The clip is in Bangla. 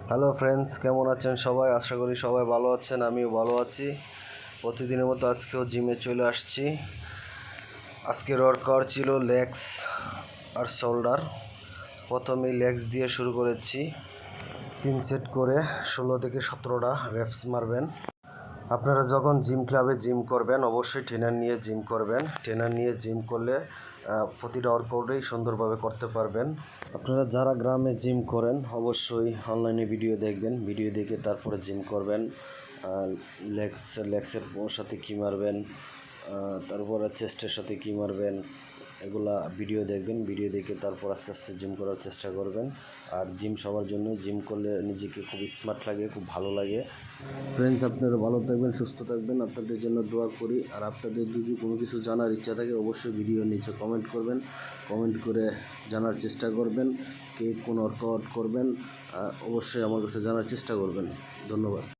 হ্যালো ফ্রেন্ডস, কেমন আছেন সবাই? আশা করি সবাই ভালো আছেন, আমিও ভালো আছি। প্রতিদিনের মতো আজকেও জিমে চলে আসছি। আজকের ওয়ার্কআউট ছিল লেগস আর শোল্ডার। প্রথমেই লেগস দিয়ে শুরু করেছি। 3 সেট করে 16 থেকে 17টা রেপস মারবেন। আপনারা যখন জিম ক্লাবে জিম করবেন অবশ্যই ট্রেনার নিয়ে জিম করবেন। ট্রেনার নিয়ে জিম করলে প্রতিটা ওয়ার্কআউটেই সুন্দরভাবে করতে পারবেন। আপনারা যারা গ্রামে জিম করেন অবশ্যই অনলাইনে ভিডিও দেখবেন, ভিডিও দেখে তারপরে জিম করবেন। লেগসের সাথে কী মারবেন, তারপরে চেস্টের সাথে কী মারবেন, এগুলা ভিডিও দেখবেন, ভিডিও দেখে তারপর আস্তে আস্তে জিম করার চেষ্টা করবেন। আর জিম সবার জন্য, জিম করলে নিজেকে খুব স্মার্ট লাগে, খুব ভালো লাগে। ফ্রেন্ডস, আপনারা ভালো থাকবেন, সুস্থ থাকবেন, আপনাদের জন্য দোয়া করি। আর আপনাদের যদি কোনো কিছু জানার ইচ্ছা থাকে অবশ্যই ভিডিওর নিচে কমেন্ট করবেন, কমেন্ট করে জানার চেষ্টা করবেন। কে কোন ওয়ার্কআউট করবেন অবশ্যই আমার কাছে জানার চেষ্টা করবেন। ধন্যবাদ।